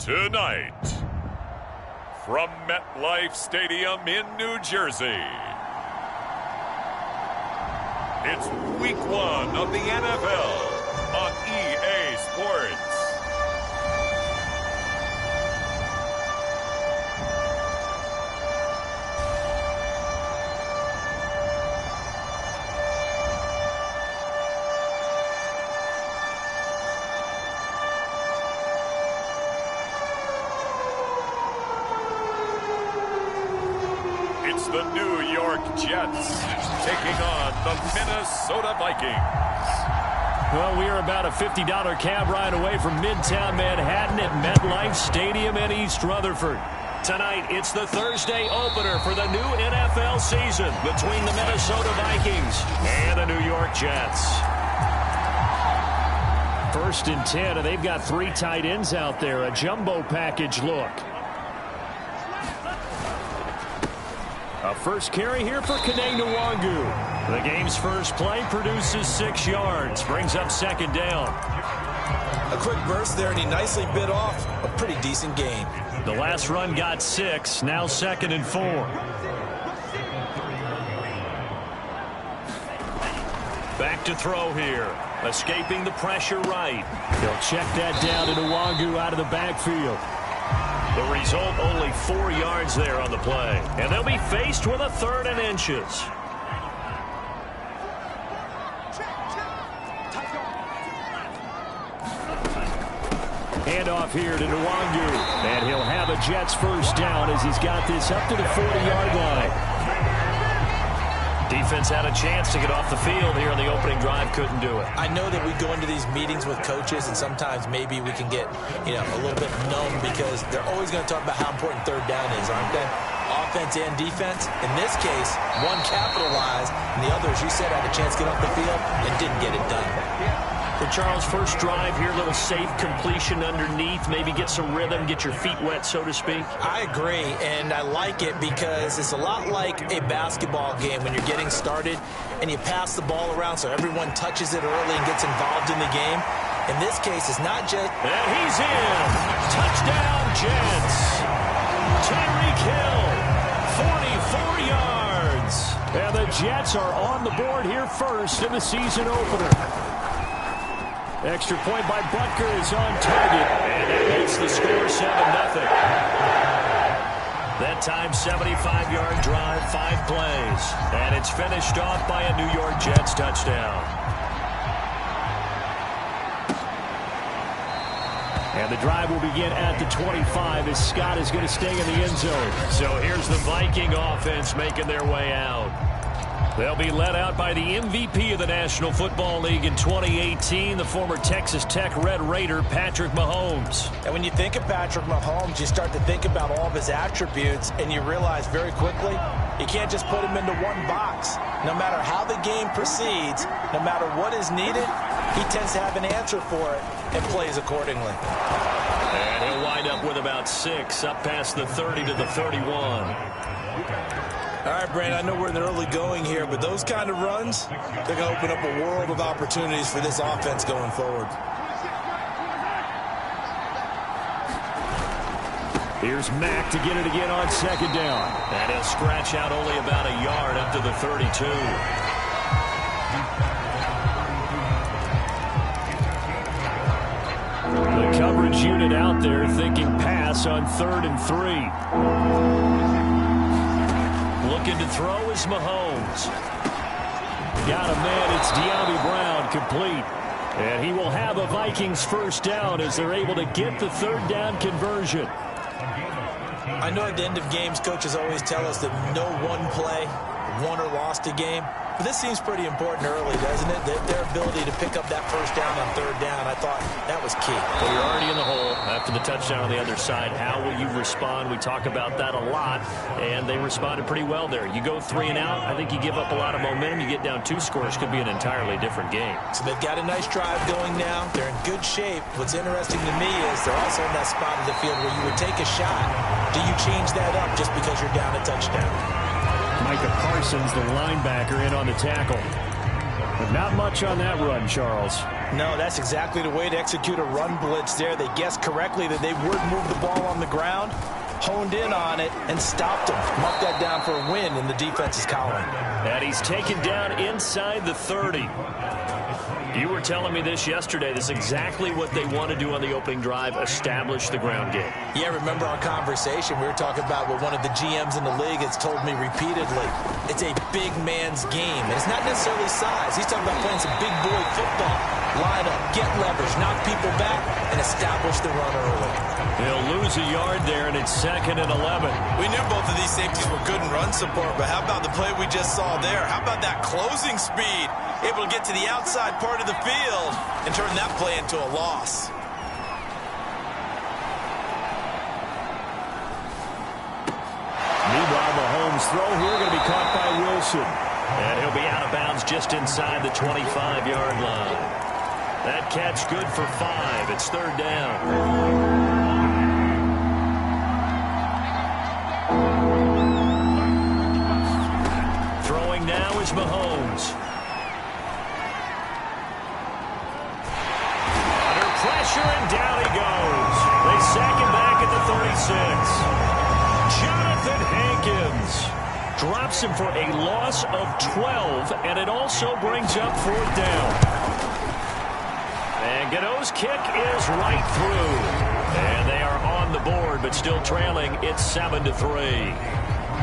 Tonight, from MetLife Stadium in New Jersey, it's Week 1 of the NFL on EA Sports. It's the New York Jets taking on the Minnesota Vikings. Well, we are about a $50 cab ride away from Midtown Manhattan at MetLife Stadium in East Rutherford. Tonight, it's the Thursday opener for the new NFL season between the Minnesota Vikings and the New York Jets. 1st and 10, and they've got 3 tight ends out there. A jumbo package look. A first carry here for Kene Nwangu. The game's first play produces 6 yards. Brings up 2nd down. A quick burst there, and he nicely bit off a pretty decent gain. The last run got 6. Now 2nd and 4. Back to throw here. Escaping the pressure right. He'll check that down to Nwangu out of the backfield. The result, only 4 yards there on the play. And they'll be faced with a 3rd and inches. Handoff here to Nwangu. And he'll have a Jets first down as he's got this up to the 40-yard line. Defense had a chance to get off the field here on the opening drive, couldn't do it. I know that we go into these meetings with coaches, and sometimes maybe we can get, a little bit numb because they're always going to talk about how important 3rd down is, aren't they? Offense and defense. In this case, one capitalized, and the other, as you said, had a chance to get off the field and didn't get it done. For Charles, first drive here, little safe completion underneath, maybe get some rhythm, get your feet wet, so to speak. I agree, and I like it because it's a lot like a basketball game when you're getting started and you pass the ball around so everyone touches it early and gets involved in the game. In this case, it's not just... And he's in! Touchdown, Jets! Tyreek Hill, 44 yards! And the Jets are on the board here first in the season opener. Extra point by Butker is on target. And that makes the score 7-0. That time, 75-yard drive, 5 plays. And it's finished off by a New York Jets touchdown. And the drive will begin at the 25 as Scott is going to stay in the end zone. So here's the Viking offense making their way out. They'll be led out by the MVP of the National Football League in 2018, the former Texas Tech Red Raider, Patrick Mahomes. And when you think of Patrick Mahomes, you start to think about all of his attributes, and you realize very quickly you can't just put him into one box. No matter how the game proceeds, no matter what is needed, he tends to have an answer for it and plays accordingly. And he'll wind up with about 6, up past the 30 to the 31. All right, Brandon, I know we're in the early going here, but those kind of runs, they're going to open up a world of opportunities for this offense going forward. Here's Mack to get it again on 2nd down. And he'll scratch out only about a yard up to the 32. The coverage unit out there thinking pass on 3rd and 3. Looking to throw is Mahomes. Got a man, it's De'Ami Brown, complete. And he will have a Vikings first down as they're able to get the 3rd down conversion. I know at the end of games, coaches always tell us that no one play won or lost a game. But this seems pretty important early, doesn't it? Their ability to pick up that first down on 3rd down, I thought that was key. Well, you're already in the hole after the touchdown on the other side. How will you respond? We talk about that a lot, and they responded pretty well there. You go 3 and out, I think you give up a lot of momentum. You get down 2 scores, could be an entirely different game. So they've got a nice drive going now. They're in good shape. What's interesting to me is they're also in that spot of the field where you would take a shot. Do you change that up just because you're down a touchdown? Micah Parsons, the linebacker, in on the tackle. But not much on that run, Charles. No, that's exactly the way to execute a run blitz there. They guessed correctly that they would move the ball on the ground, honed in on it, and stopped him. Marked that down for a win in the defense's column. And he's taken down inside the 30. You were telling me this yesterday. This is exactly what they want to do on the opening drive, establish the ground game. Yeah, remember our conversation? We were talking about what one of the GMs in the league has told me repeatedly. It's a big man's game, and it's not necessarily size. He's talking about playing some big boy football. Line up, get leverage, knock people back, and establish the run early. He'll lose a yard there, and it's 2nd and 11. We knew both of these safeties were good in run support, but how about the play we just saw there? How about that closing speed? Able to get to the outside part of the field and turn that play into a loss. Meanwhile, Mahomes' throw here going to be caught by Wilson. And he'll be out of bounds just inside the 25-yard line. That catch good for 5. It's 3rd down. Throwing now is Mahomes. Under pressure, and down he goes. They sack him back at the 36. Jonathan Hankins drops him for a loss of 12, and it also brings up 4th down. And Godot's kick is right through. And they are on the board, but still trailing. It's 7-3.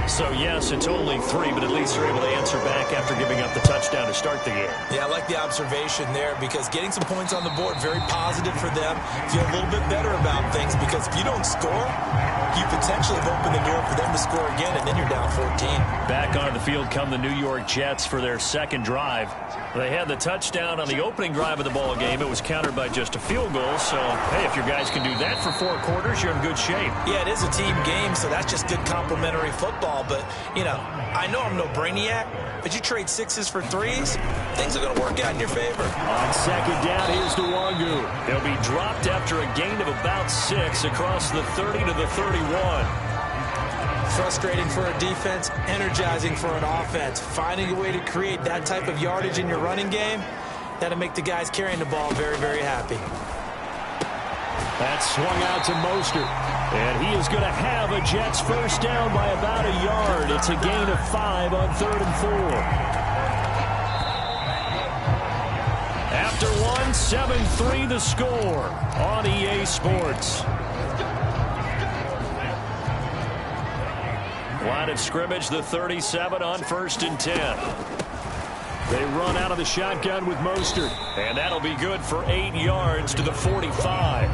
So, yes, it's only 3, but at least they're able to answer back after giving up the touchdown to start the game. Yeah, I like the observation there because getting some points on the board, very positive for them. Feel a little bit better about things because if you don't score, you potentially have opened the door for them to score again, and then you're down 14. Back onto the field come the New York Jets for their 2nd drive. They had the touchdown on the opening drive of the ball game. It was countered by just a field goal. So, hey, if your guys can do that for 4 quarters, you're in good shape. Yeah, it is a team game, so that's just good complementary football. But, you know, I know I'm no brainiac, but you trade 6s for 3s, things are going to work out in your favor. On 2nd down, here's Nwangu. He'll be dropped after a gain of about 6 across the 30 to the 31. Frustrating for a defense, energizing for an offense. Finding a way to create that type of yardage in your running game, that'll make the guys carrying the ball very, very happy. That swung out to Mostert. And he is going to have a Jets 1st down by about a yard. It's a gain of 5 on 3rd and 4. After 1, 7-3 the score on EA Sports. Line of scrimmage, the 37 on 1st and 10. They run out of the shotgun with Mostert. And that'll be good for 8 yards to the 45.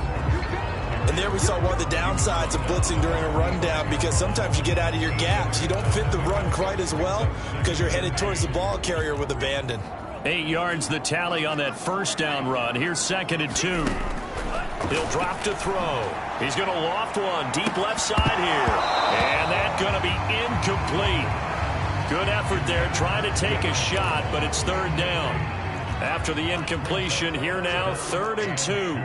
And there we saw one of the downsides of blitzing during a rundown because sometimes you get out of your gaps. You don't fit the run quite as well because you're headed towards the ball carrier with abandon. 8 yards the tally on that 1st down run. Here's 2nd and 2. He'll drop to throw. He's going to loft one deep left side here. And that's going to be incomplete. Good effort there trying to take a shot, but it's 3rd down. After the incompletion, here now 3rd and 2.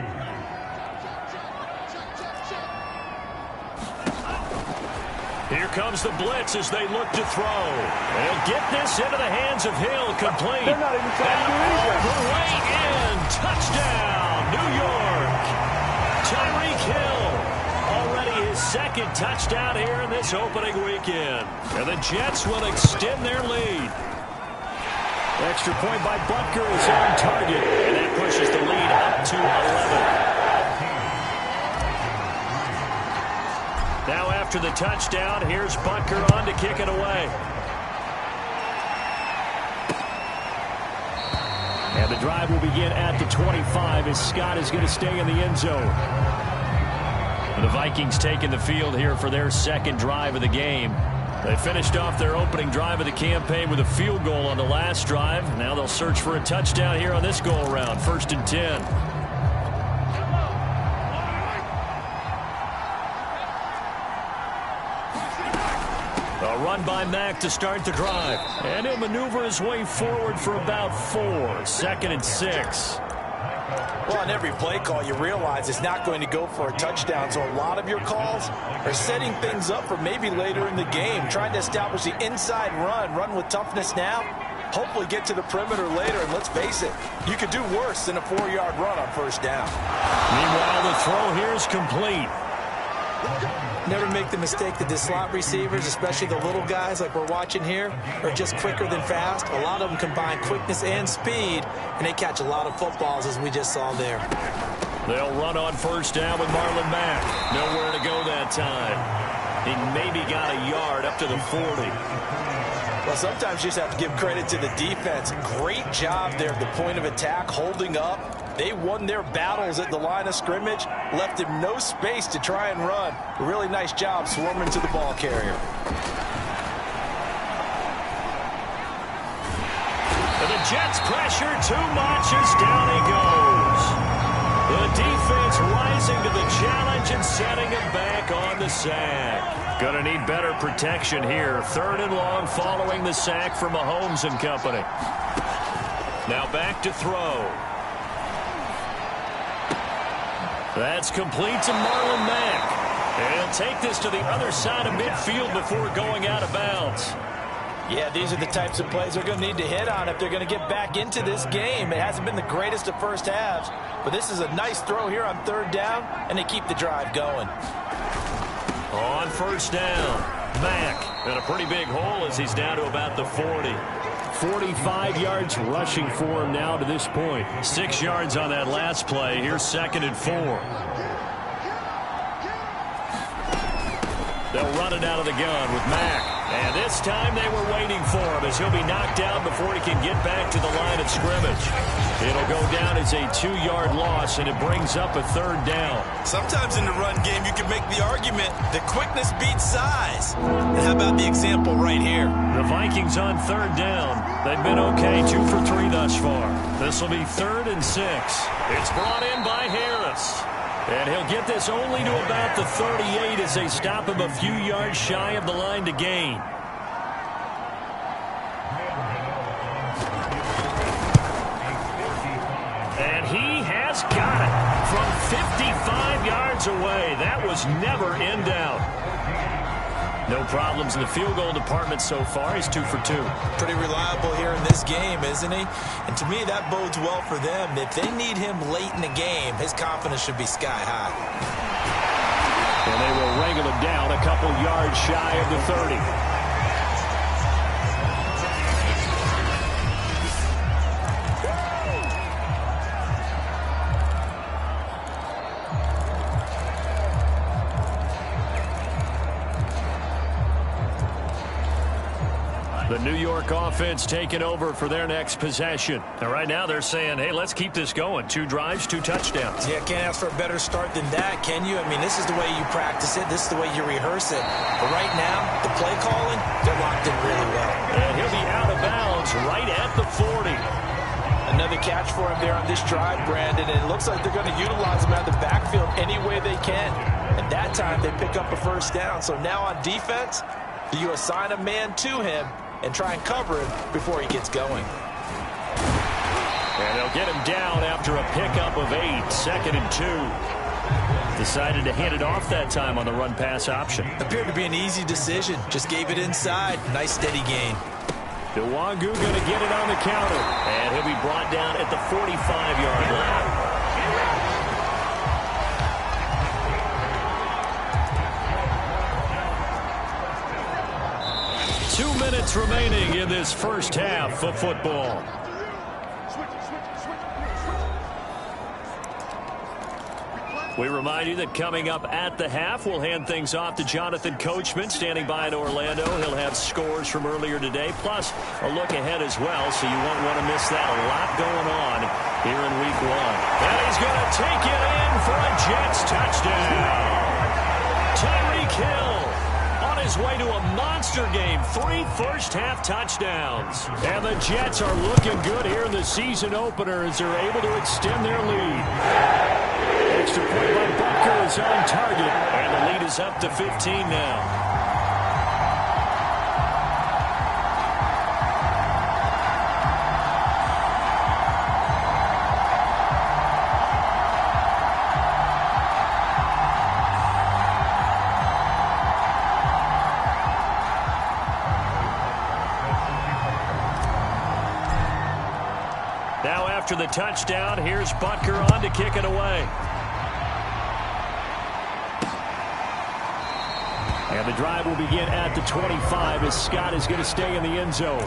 Here comes the blitz as they look to throw. They'll get this into the hands of Hill, complete. They're not even trying to do anything. The way in, touchdown, New York. Tyreek Hill, already his 2nd touchdown here in this opening weekend. And the Jets will extend their lead. Extra point by Butker is on target, and that pushes the lead up to 11. Now after the touchdown, here's Butker on to kick it away. And the drive will begin at the 25 as Scott is going to stay in the end zone. And the Vikings taking the field here for their 2nd drive of the game. They finished off their opening drive of the campaign with a field goal on the last drive. Now they'll search for a touchdown here on this go-around, 1st and 10. A run by Mack to start the drive. And he'll maneuver his way forward for about 4. 2nd and 6. Well, on every play call, you realize it's not going to go for a touchdown. So a lot of your calls are setting things up for maybe later in the game, trying to establish the inside run with toughness now, hopefully get to the perimeter later. And let's face it, you could do worse than a 4-yard run on first down. Meanwhile, the throw here is complete. Never make the mistake that the slot receivers, especially the little guys like we're watching here, are just quicker than fast. A lot of them combine quickness and speed, and they catch a lot of footballs, as we just saw there. They'll run on first down with Marlon Mack. Nowhere to go that time. He maybe got a yard up to the 40. Well, sometimes you just have to give credit to the defense. Great job there at the point of attack, holding up. They won their battles at the line of scrimmage, left him no space to try and run. A really nice job swarming to the ball carrier. And the Jets pressure too much as down he goes. The defense rising to the challenge and setting him back on the sack. Gonna need better protection here. 3rd and long following the sack for Mahomes and company. Now back to throw. That's complete to Marlon Mack. And take this to the other side of midfield before going out of bounds. Yeah, these are the types of plays they're going to need to hit on if they're going to get back into this game. It hasn't been the greatest of first halves, but this is a nice throw here on 3rd down, and they keep the drive going. On first down, Mack in a pretty big hole as he's down to about the 40. 45 yards rushing for him now to this point. 6 yards on that last play. Here's 2nd and 4. They'll run it out of the gun with Mack. And this time they were waiting for him as he'll be knocked down before he can get back to the line of scrimmage. It'll go down as a 2-yard loss, and it brings up a 3rd down. Sometimes in the run game, you can make the argument that quickness beats size. And how about the example right here? The Vikings on 3rd down. They've been okay, 2 for 3 thus far. This will be 3rd and 6. It's brought in by Harris. And he'll get this only to about the 38 as they stop him a few yards shy of the line to gain. And he has got it from 55 yards away. That was never in doubt. No problems in the field goal department so far. He's 2 for 2. Pretty reliable here in this game, isn't he? And to me, that bodes well for them. If they need him late in the game, his confidence should be sky high. And they will wrangle him down a couple yards shy of the 30. The New York offense taking over for their next possession. And right now they're saying, hey, let's keep this going. 2 drives, 2 touchdowns. Yeah, can't ask for a better start than that, can you? I mean, this is the way you practice it. This is the way you rehearse it. But right now, the play calling, they're locked in really well. And he'll be out of bounds right at the 40. Another catch for him there on this drive, Brandon. And it looks like they're going to utilize him out of the backfield any way they can. And that time, they pick up a first down. So now on defense, you assign a man to him and try and cover him before he gets going. And they'll get him down after a pickup of 8, 2nd and 2. Decided to hand it off that time on the run-pass option. Appeared to be an easy decision. Just gave it inside. Nice steady gain. Nwangu going to get it on the counter. And he'll be brought down at the 45-yard line. Minutes remaining in this first half of football. We remind you that coming up at the half, we'll hand things off to Jonathan Coachman, standing by in Orlando. He'll have scores from earlier today, plus a look ahead as well, so you won't want to miss that. A lot going on here in Week 1. And he's going to take it in for a Jets touchdown. Tyreek Hill on his way to a monster game. 3 first-half touchdowns. And the Jets are looking good here in the season opener as they're able to extend their lead. Extra point by Butker is on target. And the lead is up to 15 now. after the touchdown. Here's Butker on to kick it away. And the drive will begin at the 25 as Scott is going to stay in the end zone.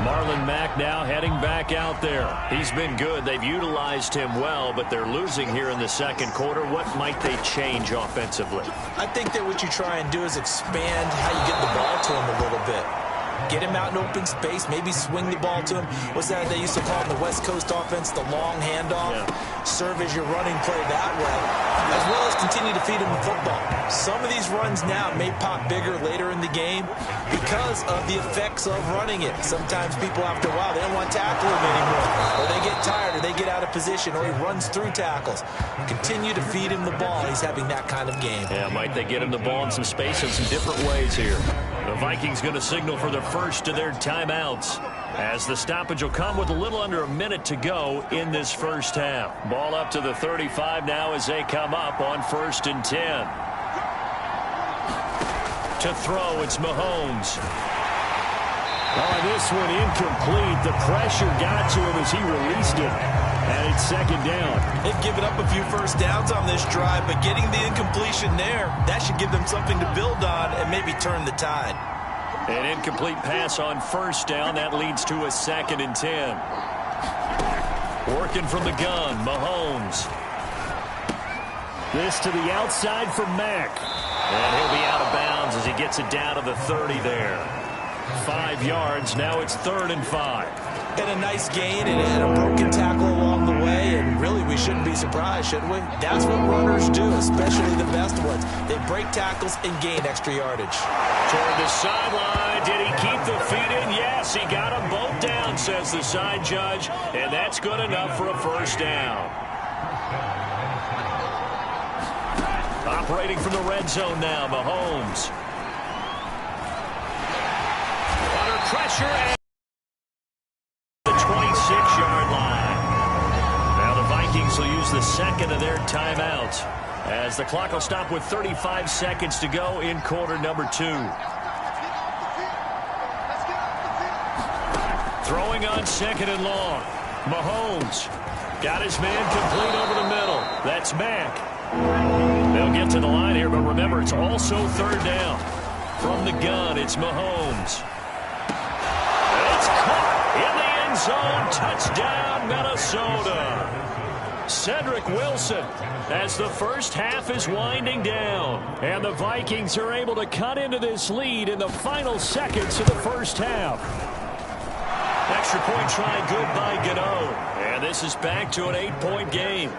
Marlon Mack now heading back out there. He's been good. They've utilized him well, but they're losing here in the second quarter. What might they change offensively? I think that what you try and do is expand how you get the ball to him a little bit. Get him out in open space, maybe swing the ball to him. What's that they used to call in the West Coast offense, the long handoff? Yeah. Serve as your running play that way, as well as continue to feed him the football. Some of these runs now may pop bigger later in the game because of the effects of running it. Sometimes people, after a while, they don't want to tackle him anymore, or they get tired, or they get out of position, or he runs through tackles. Continue to feed him the ball. He's having that kind of game. Yeah, might they get him the ball in some space in some different ways here. The Vikings going to signal for the first of their timeouts, as the stoppage will come with a little under a minute to go in this first half. Ball up to the 35 now as they come up on 1st and 10. To throw, it's Mahomes. Oh, this one incomplete. The pressure got to him as he released it. And it's second down. They've given up a few first downs on this drive, but getting the incompletion there, that should give them something to build on and maybe turn the tide. An incomplete pass on first down. That leads to a 2nd and 10. Working from the gun, Mahomes. This to the outside for Mack. And he'll be out of bounds as he gets it down to the 30 there. 5 yards. Now it's 3rd and 5. And a nice gain and a broken tackle along the way, and really we shouldn't be surprised, should we? That's what runners do, especially the best ones. They break tackles and gain extra yardage. Toward the sideline. Did he keep the feet in? Yes, he got them both down, says the side judge, and that's good enough for a first down. Operating from the red zone now, Mahomes. Under pressure and the 26-yard line. Now the Vikings will use the second of their timeouts as the clock will stop with 35 seconds to go in quarter number 2. Throwing on 2nd and long. Mahomes got his man complete over the middle. That's Mack. They'll get to the line here, but remember, it's also 3rd down. From the gun, it's Mahomes. It's caught in the end zone. Touchdown, Minnesota. Cedric Wilson as the first half is winding down. And the Vikings are able to cut into this lead in the final seconds of the first half. Extra point try good by Gano. And this is back to an 8-point game.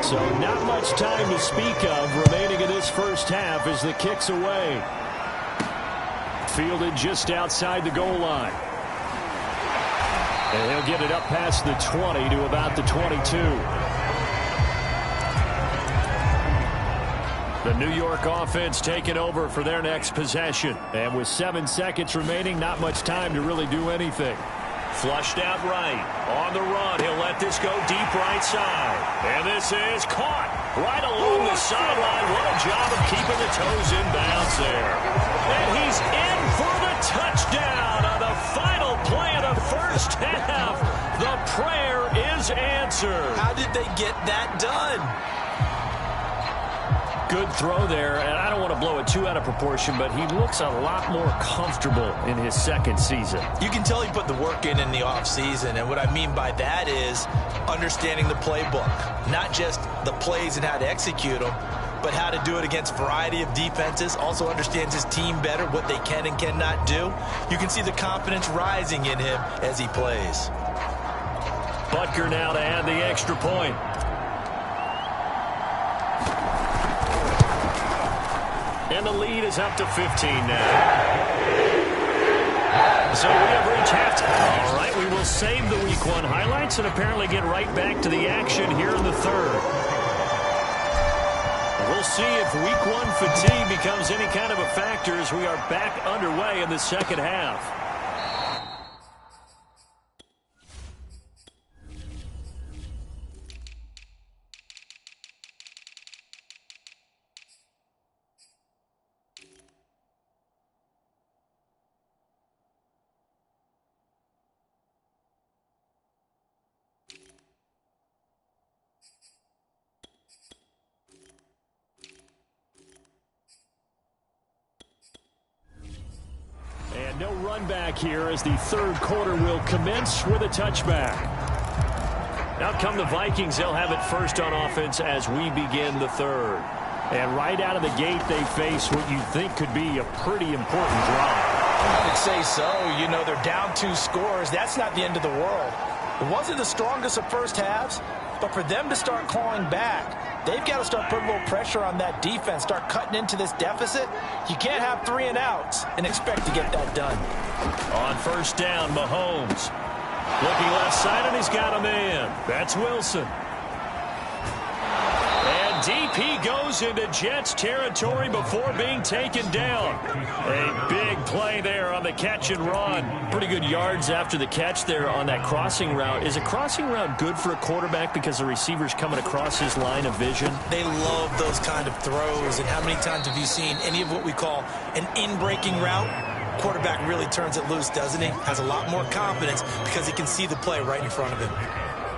So not much time to speak of remaining in this first half as the kick's away. Fielded just outside the goal line. And he'll get it up past the 20 to about the 22. The New York offense taking over for their next possession. And with 7 seconds remaining, not much time to really do anything. Flushed out right. On the run. He'll let this go deep right side. And this is caught right along the sideline. What a job of keeping the toes in bounds there. And he's in for the touchdown on the final play of the first half. The prayer is answered. How did they get that done? Good throw there, and I don't want to blow it too out of proportion, but he looks a lot more comfortable in his second season. You can tell he put the work in the offseason, and what I mean by that is understanding the playbook. Not just the plays and how to execute them, but how to do it against a variety of defenses. Also understands his team better, what they can and cannot do. You can see the confidence rising in him as he plays. Butker now to add the extra point. And the lead is up to 15 now. So we have reached halftime. All right, we will save the Week 1 highlights and apparently get right back to the action here in the third. We'll we'll see if week one fatigue becomes any kind of a factor as we are back underway in the second half. And no run back here as the third quarter will commence with a touchback. Out come the Vikings. They'll have it first on offense as we begin the third. And right out of the gate, they face what you think could be a pretty important drive. I would say so. You know, they're down 2 scores. That's not the end of the world. It wasn't the strongest of first halves, but for them to start clawing back, they've got to start putting a little pressure on that defense, start cutting into this deficit. You can't have 3 and outs and expect to get that done. On first down, Mahomes. Looking left side, and he's got a man. That's Wilson. And deep he goes into Jets territory before being taken down. A big play there on the catch and run. Pretty good yards after the catch there on that crossing route. Is a crossing route good for a quarterback because the receiver's coming across his line of vision? They love those kind of throws. And how many times have you seen any of what we call an in-breaking route? Quarterback really turns it loose, doesn't he? Has a lot more confidence because he can see the play right in front of him.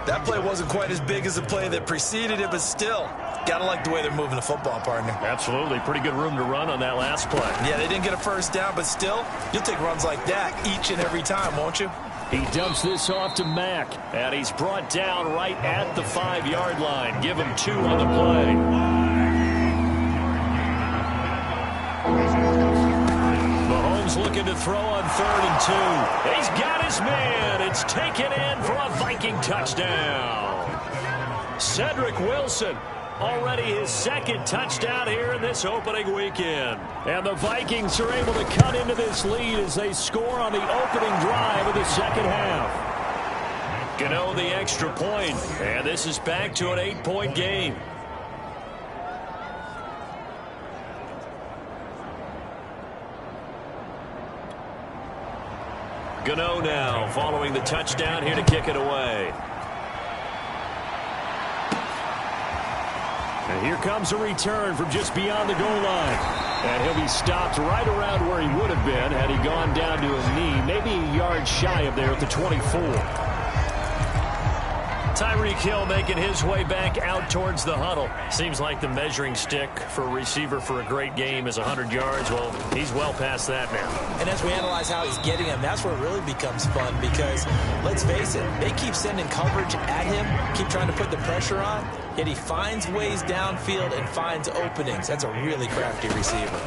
That play wasn't quite as big as the play that preceded it, but still, gotta like the way they're moving the football, partner. Absolutely. Pretty good room to run on that last play. Yeah, they didn't get a first down, but still, you'll take runs like that each and every time, won't you? He dumps this off to Mack, and he's brought down right at the 5-yard line. Give him 2 on the play. Looking to throw on 3rd and 2. He's got his man. It's taken in for a Viking touchdown. Cedric Wilson, already his 2nd touchdown here in this opening weekend. And the Vikings are able to cut into this lead as they score on the opening drive of the second half. Gano the extra point, and this is back to an 8-point game. Gano now following the touchdown here to kick it away. And here comes a return from just beyond the goal line. And he'll be stopped right around where he would have been had he gone down to his knee, maybe a yard shy of there at the 24. Tyreek Hill making his way back out towards the huddle. Seems like the measuring stick for a receiver for a great game is 100 yards. Well, he's well past that now. And as we analyze how he's getting them, that's where it really becomes fun because, let's face it, they keep sending coverage at him, keep trying to put the pressure on, yet he finds ways downfield and finds openings. That's a really crafty receiver.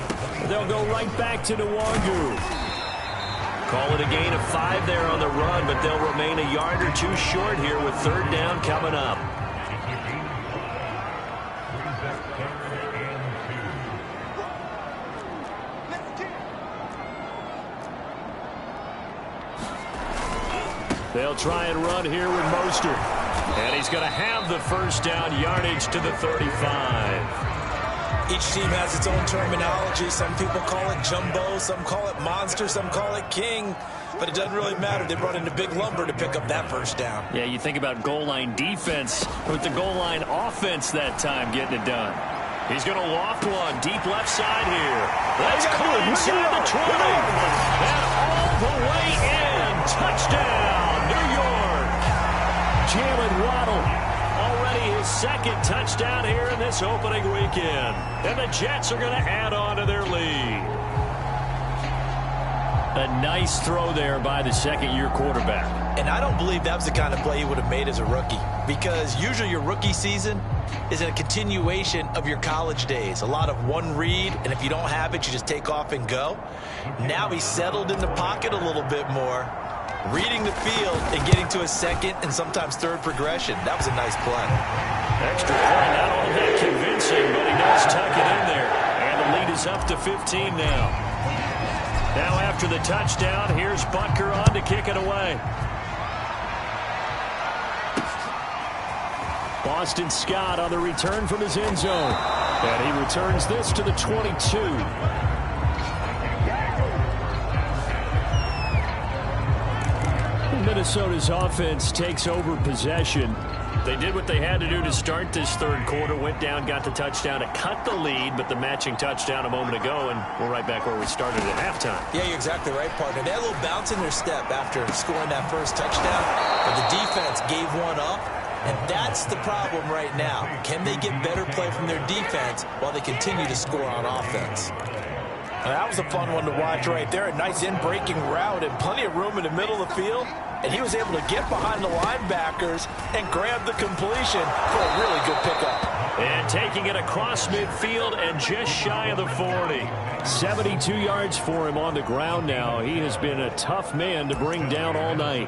They'll go right back to Nwangu. Call it a gain of 5 there on the run, but they'll remain a yard or 2 short here with 3rd down coming up. They'll try and run here with Mostert. And he's going to have the first down, yardage to the 35. Each team has its own terminology. Some people call it jumbo, some call it monster, some call it king. But it doesn't really matter. They brought in a big lumber to pick up that first down. Yeah, you think about goal line defense with the goal line offense that time getting it done. He's going to loft one deep left side here. That's caught inside the 20. And all the way in. Touchdown, New York. Jalen Waddle. Already his 2nd touchdown here in this opening weekend. And the Jets are going to add on to their lead. A nice throw there by the 2nd-year quarterback. And I don't believe that was the kind of play he would have made as a rookie. Because usually your rookie season is a continuation of your college days. A lot of one read, and if you don't have it, you just take off and go. Now he's settled in the pocket a little bit more, reading the field and getting to a 2nd and sometimes 3rd progression. That was a nice play. Extra point, not all that convincing, but he does tuck it in there. And the lead is up to 15 now. Now after the touchdown, here's Butker on to kick it away. Boston Scott on the return from his end zone. And he returns this to the 22. Minnesota's offense takes over possession. They did what they had to do to start this third quarter. Went down, got the touchdown to cut the lead, but the matching touchdown a moment ago, and we're right back where we started at halftime. Yeah, you're exactly right, partner. They had a little bounce in their step after scoring that first touchdown, but the defense gave one up, and that's the problem right now. Can they get better play from their defense while they continue to score on offense? That was a fun one to watch right there. A nice in-breaking route and plenty of room in the middle of the field. And he was able to get behind the linebackers and grab the completion for a really good pickup. And taking it across midfield and just shy of the 40. 72 yards for him on the ground now. He has been a tough man to bring down all night.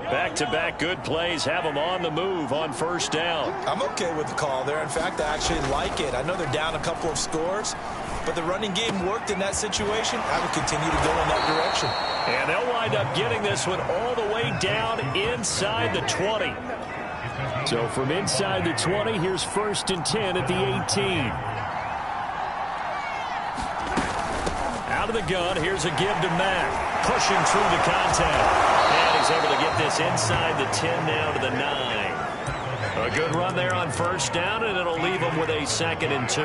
Back-to-back good plays have him on the move on first down. I'm okay with the call there. In fact, I actually like it. I know they're down a couple of scores, but the running game worked in that situation. I would continue to go in that direction. And they'll wind up getting this one all the way down inside the 20. So from inside the 20, here's 1st and 10 at the 18. Out of the gun, here's a give to Mack. Pushing through the contact. And he's able to get this inside the 10 now to the 9. A good run there on first down, and it'll leave him with a 2nd and 2.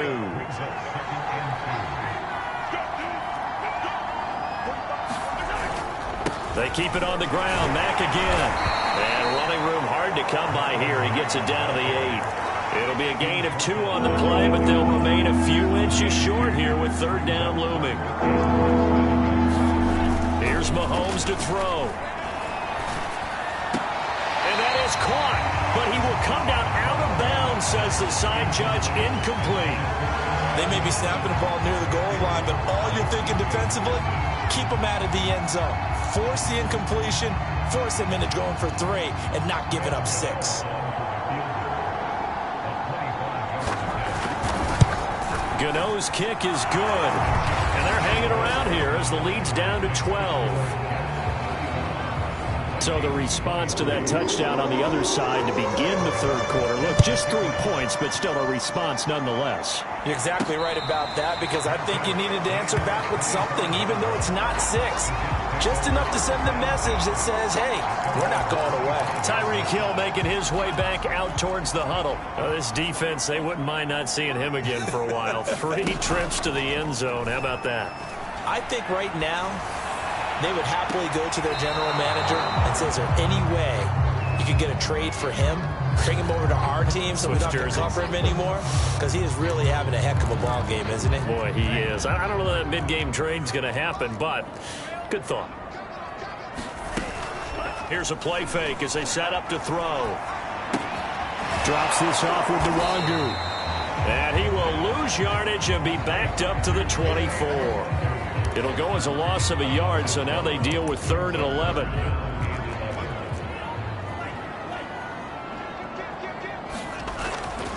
They keep it on the ground. Mack again. And running room hard to come by here. He gets it down to the 8. It'll be a gain of 2 on the play, but they'll remain a few inches short here with third down looming. Here's Mahomes to throw. And that is caught, but he will come down out of bounds, says the side judge. Incomplete. They may be snapping the ball near the goal line, but all you're thinking defensively, keep them out of the end zone. Force the incompletion, force them into going for 3, and not giving up 6. Gano's kick is good. And they're hanging around here as the lead's down to 12. So the response to that touchdown on the other side to begin the third quarter. Look, just 3 points, but still a response nonetheless. You're exactly right about that, because I think you needed to answer back with something, even though it's not 6. Just enough to send the message that says, hey, we're not going away. Tyreek Hill making his way back out towards the huddle. This defense, they wouldn't mind not seeing him again for a while. 3 trips to the end zone. How about that? I think right now they would happily go to their general manager and say, is there any way you could get a trade for him? Bring him over to our team so we don't have to cover him anymore? Because he is really having a heck of a ball game, isn't he? Boy, he is. I don't know that mid-game trade's going to happen, but good thought. Here's a play fake as they set up to throw. Drops this off with Nwangu. And he will lose yardage and be backed up to the 24. It'll go as a loss of a yard, so now they deal with 3rd and 11.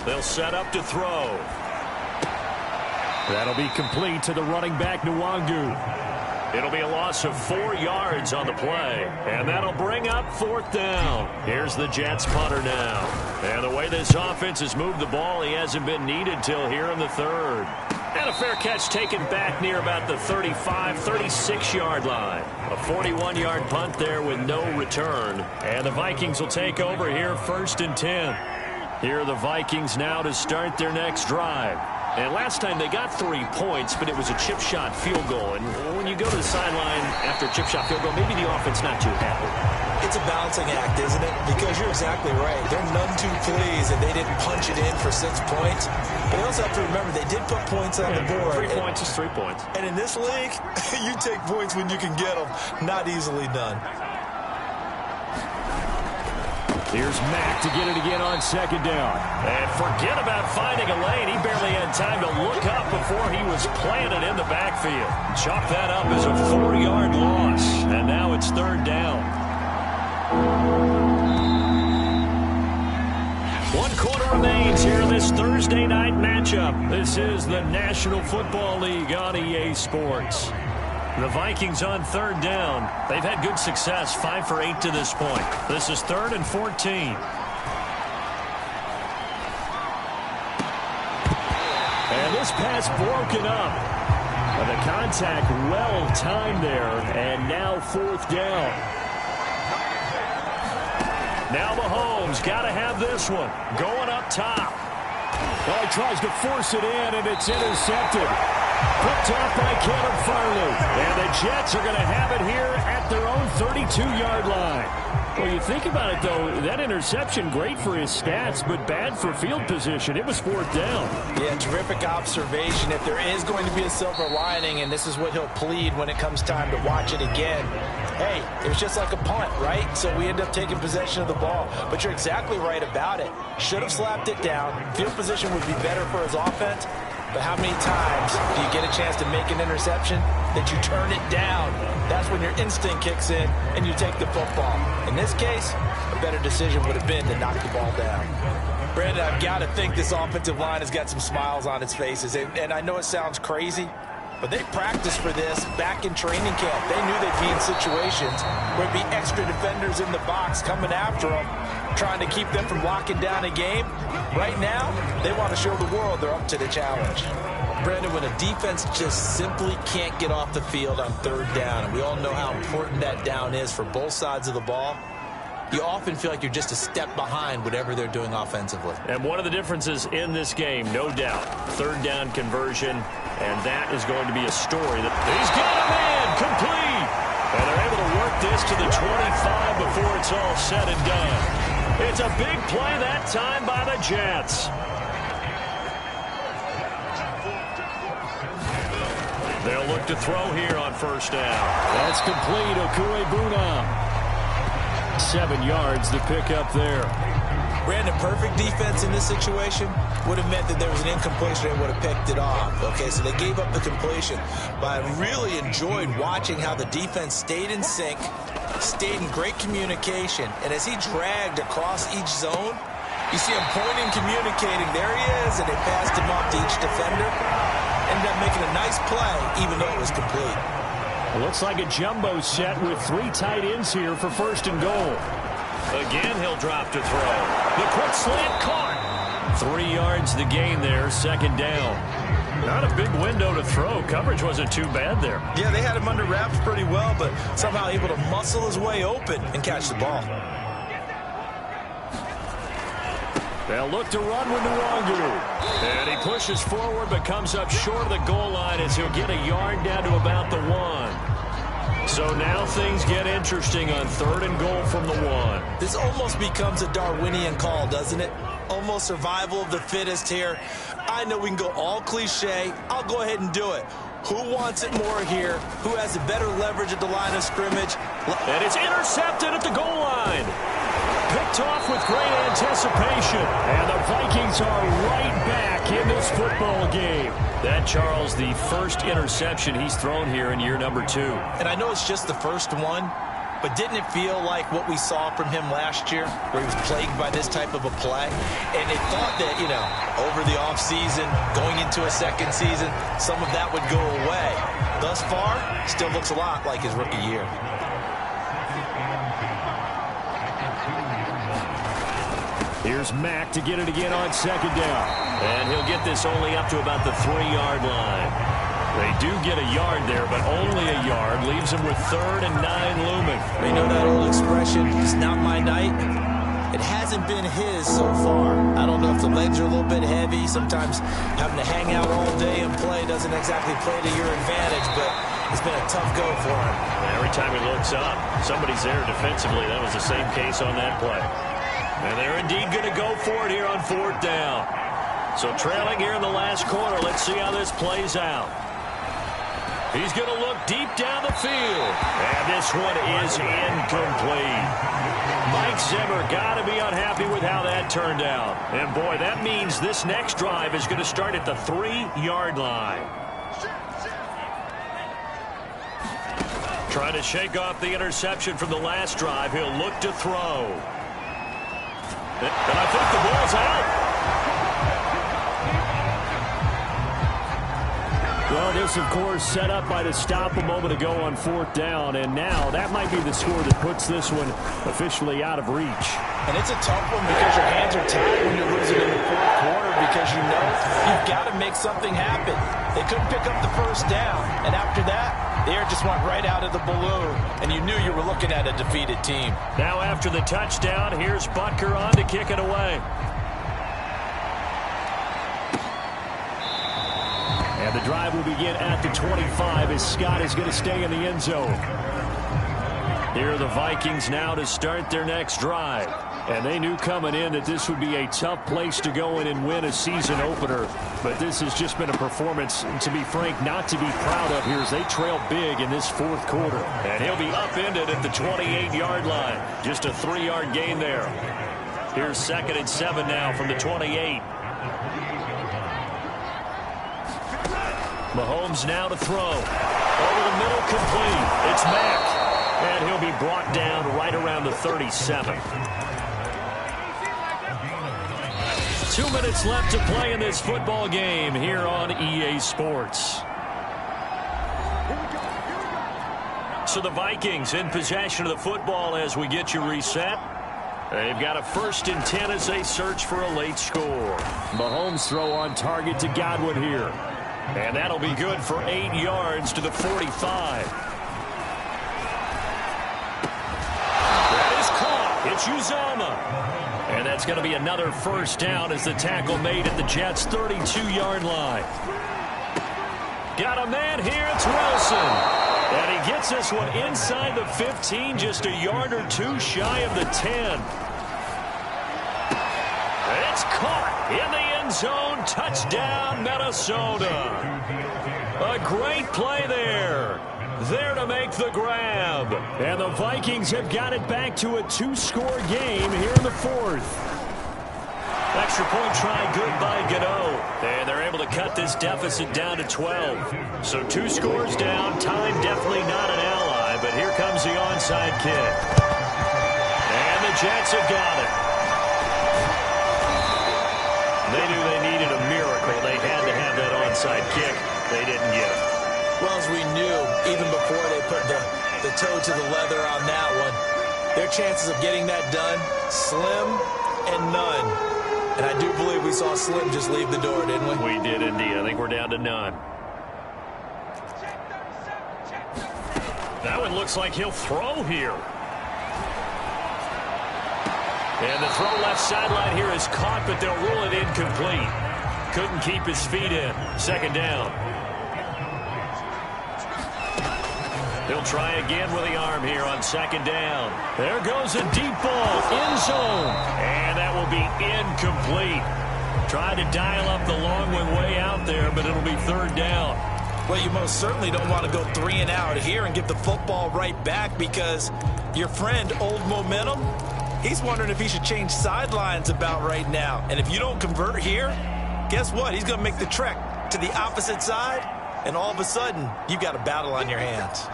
They'll set up to throw. That'll be complete to the running back, Nwangu. It'll be a loss of 4 yards on the play. And that'll bring up 4th down. Here's the Jets punter now. And the way this offense has moved the ball, he hasn't been needed till here in the 3rd. And a fair catch taken back near about the 35, 36-yard line. A 41-yard punt there with no return. And the Vikings will take over here 1st and 10. Here are the Vikings now to start their next drive. And last time they got 3 points, but it was a chip shot field goal. And when you go to the sideline after a chip shot field goal, maybe the offense not too happy. It's a balancing act, isn't it? Because you're exactly right. They're none too pleased that they didn't punch it in for 6 points. But you also have to remember they did put points on the board. 3 points is 3 points. And in this league, you take points when you can get them. Not easily done. Here's Mack to get it again on 2nd down. And forget about finding a lane. He barely had time to look up before he was planted in the backfield. Chalk that up as a 4-yard loss. And now it's 3rd down. 1 quarter remains here in this Thursday night matchup. This is the National Football League on EA Sports. The Vikings on 3rd down. They've had good success, 5 for 8 to this point. This is 3rd and 14. this pass broken up. The contact well timed there, and now 4th down. Now Mahomes got to have this one. Going up top. Well, he tries to force it in, and it's intercepted. Picked off by Caleb Farley. And the Jets are going to have it here at their own 32-yard line. Well, you think about it, though, that interception, great for his stats, but bad for field position. It was 4th down. Yeah, terrific observation. If there is going to be a silver lining, and this is what he'll plead when it comes time to watch it again, hey, it was just like a punt, right? So we end up taking possession of the ball. But you're exactly right about it. Should have slapped it down. Field position would be better for his offense. But how many times do you get a chance to make an interception that you turn it down? That's when your instinct kicks in and you take the football. In this case, a better decision would have been to knock the ball down. Brandon, I've got to think this offensive line has got some smiles on its faces. And I know it sounds crazy, but they practiced for this back in training camp. They knew they'd be in situations where there'd be extra defenders in the box coming after them, trying to keep them from locking down a game. Right now, they want to show the world they're up to the challenge. Brandon, when a defense just simply can't get off the field on 3rd down, and we all know how important that down is for both sides of the ball, you often feel like you're just a step behind whatever they're doing offensively. And one of the differences in this game, no doubt, 3rd down conversion, and that is going to be a story. He's got a man, complete! And they're able to work this to the 25 before it's all said and done. It's a big play that time by the Jets. They'll look to throw here on 1st down. That's complete. Okuegbunam. 7 yards to pick up there. Brandon, perfect defense in this situation would have meant that there was an incompletion and would have picked it off. Okay, so they gave up the completion. But I really enjoyed watching how the defense stayed in sync, stayed in great communication, and as he dragged across each zone, you see him pointing, communicating. There he is, and they passed him off to each defender. Ended up making a nice play, even though it was complete. It looks like a jumbo set with 3 tight ends here for 1st and goal. Again, he'll drop to throw. The quick slant caught. 3 yards the gain there, 2nd down. Not a big window to throw. Coverage wasn't too bad there. Yeah, they had him under wraps pretty well, but somehow able to muscle his way open and catch the ball. They'll look to run with Nwangu. And he pushes forward but comes up short of the goal line as he'll get a yard down to about the 1. So now things get interesting on 3rd and goal from the 1. This almost becomes a Darwinian call, doesn't it? Almost survival of the fittest here. I know we can go all cliche. I'll go ahead and do it. Who wants it more here? Who has the better leverage at the line of scrimmage? And it's intercepted at the goal line. Picked off with great anticipation. And the Vikings are right back in this football game. That, Charles, the first interception he's thrown here in year number 2. And I know it's just the first one, but didn't it feel like what we saw from him last year, where he was plagued by this type of a play? And they thought that, you know, over the offseason, going into a second season, some of that would go away. Thus far, still looks a lot like his rookie year. Here's Mack to get it again on 2nd down. And he'll get this only up to about the 3-yard line. They do get a yard there, but only a yard. Leaves him with 3rd and 9 looming. You know that old expression, it's not my night? It hasn't been his so far. I don't know if the legs are a little bit heavy. Sometimes having to hang out all day and play doesn't exactly play to your advantage, but it's been a tough go for him. Every time he looks up, somebody's there defensively. That was the same case on that play. And they're indeed going to go for it here on 4th down. So trailing here in the last quarter. Let's see how this plays out. He's going to look deep down the field. And this one is incomplete. Mike Zimmer got to be unhappy with how that turned out. And, boy, that means this next drive is going to start at the 3-yard line. Trying to shake off the interception from the last drive. He'll look to throw. And I think the ball's out. Well, this, of course, set up by the stop a moment ago on 4th down. And now that might be the score that puts this one officially out of reach. And it's a tough one because your hands are tied when you're losing in the 4th quarter because you know you've got to make something happen. They couldn't pick up the first down, and after that, the air just went right out of the balloon, and you knew you were looking at a defeated team. Now after the touchdown, here's Butker on to kick it away. And the drive will begin at the 25 as Scott is going to stay in the end zone. Here are the Vikings now to start their next drive. And they knew coming in that this would be a tough place to go in and win a season opener. But this has just been a performance, to be frank, not to be proud of here as they trail big in this fourth quarter. And he'll be upended at the 28-yard line. Just a 3-yard gain there. Here's 2nd and 7 now from the 28. Mahomes now to throw. Over the middle, complete. It's Mack. And he'll be brought down right around the 37. 2 minutes left to play in this football game here on EA Sports. So the Vikings in possession of the football as we get you reset. They've got a 1st and 10 as they search for a late score. Mahomes throw on target to Godwin here. And that'll be good for 8 yards to the 45. That is caught. It's Uzomah. And that's going to be another 1st down as the tackle made at the Jets' 32-yard line. Got a man here. It's Wilson. And he gets this one inside the 15, just a yard or 2 shy of the 10. It's caught in the end zone. Touchdown, Minnesota. A great play there. There to make the grab. And the Vikings have got it back to a 2-score game here in the 4th. Extra point try good by Gano. And they're able to cut this deficit down to 12. So 2 scores down. Time definitely not an ally. But here comes the onside kick. And the Jets have got it. They knew they needed a miracle. They had to have that onside kick. They didn't get it. Well, as we knew, even before they put the toe to the leather on that one, their chances of getting that done, slim and none. And I do believe we saw Slim just leave the door, didn't we? We did indeed. I think we're down to none. That one looks like he'll throw here. And the throw left sideline here is caught, but they'll rule it incomplete. Couldn't keep his feet in. 2nd down. He'll try again with the arm here on 2nd down. There goes a deep ball, end zone. And that will be incomplete. Tried to dial up the long one way out there, but it'll be 3rd down. Well, you most certainly don't want to go 3 and out here and give the football right back because your friend, Old Momentum, he's wondering if he should change sidelines about right now. And if you don't convert here, guess what? He's going to make the trek to the opposite side, and all of a sudden, you've got a battle on your hands.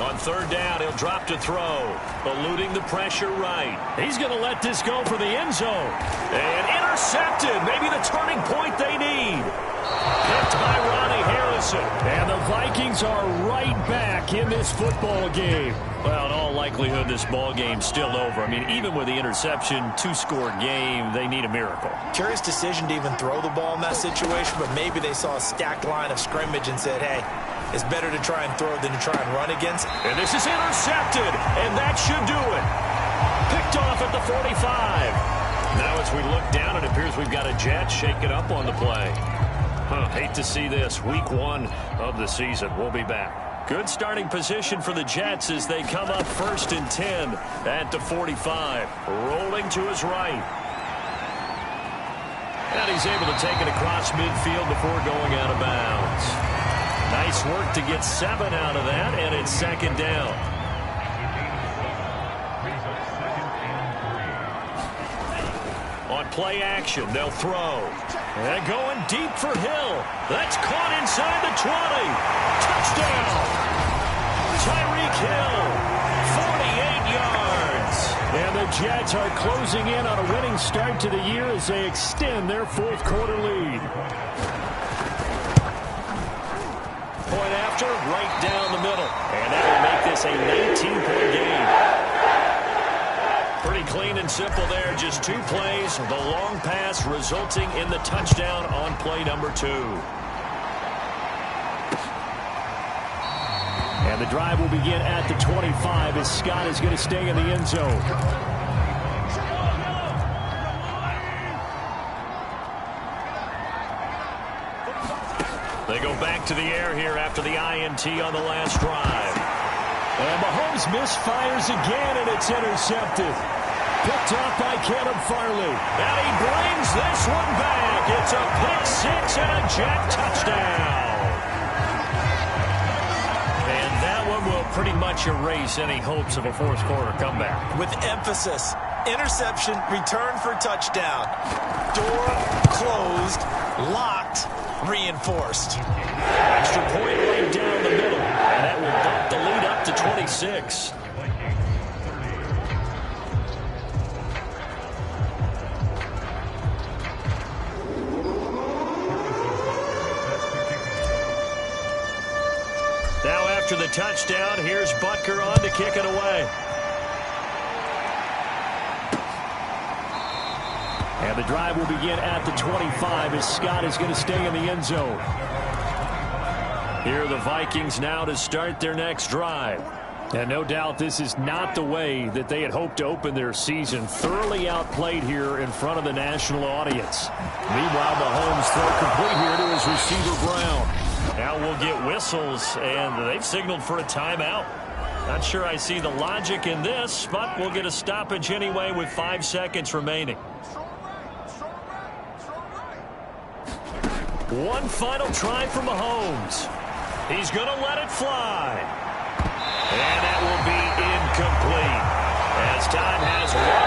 On 3rd down, he'll drop to throw. Eluding the pressure right. He's going to let this go for the end zone. And intercepted. Maybe the turning point they need. Picked by Ronnie Harrison. And the Vikings are right back in this football game. Well, in all likelihood, this ball game's still over. I mean, even with the interception, 2-score game, they need a miracle. Curious decision to even throw the ball in that situation, but maybe they saw a stacked line of scrimmage and said, hey, it's better to try and throw than to try and run against. And this is intercepted, and that should do it. Picked off at the 45. Now as we look down, it appears we've got a Jet shaking up on the play. Hate to see this. Week 1 of the season. We'll be back. Good starting position for the Jets as they come up 1st and 10 at the 45. Rolling to his right. And he's able to take it across midfield before going out of bounds. Nice work to get 7 out of that, and it's 2nd down. On play action, they'll throw. And going deep for Hill. That's caught inside the 20. Touchdown. Tyreek Hill, 48 yards. And the Jets are closing in on a winning start to the year as they extend their 4th quarter lead. Point after, right down the middle. And that will make this a 19-point game. Pretty clean and simple there. Just 2 plays. The long pass resulting in the touchdown on play number 2. And the drive will begin at the 25 as Scott is going to stay in the end zone. They go back to the air here after the INT on the last drive. And Mahomes misfires again, and it's intercepted. Picked off by Caleb Farley. And he brings this one back. It's a pick 6 and a Jet touchdown. And that one will pretty much erase any hopes of a fourth-quarter comeback. With emphasis, interception, return for touchdown. Door closed, locked, reinforced. Extra point right down the middle. And that will bump the lead up to 26. Now after the touchdown, here's Butker on to kick it away. And the drive will begin at the 25 as Scott is going to stay in the end zone. Here are the Vikings now to start their next drive. And no doubt this is not the way that they had hoped to open their season. Thoroughly outplayed here in front of the national audience. Meanwhile, Mahomes throw complete here to his receiver Brown. Now we'll get whistles, and they've signaled for a timeout. Not sure I see the logic in this, but we'll get a stoppage anyway with 5 seconds remaining. One final try for Mahomes. He's going to let it fly. And that will be incomplete as time has run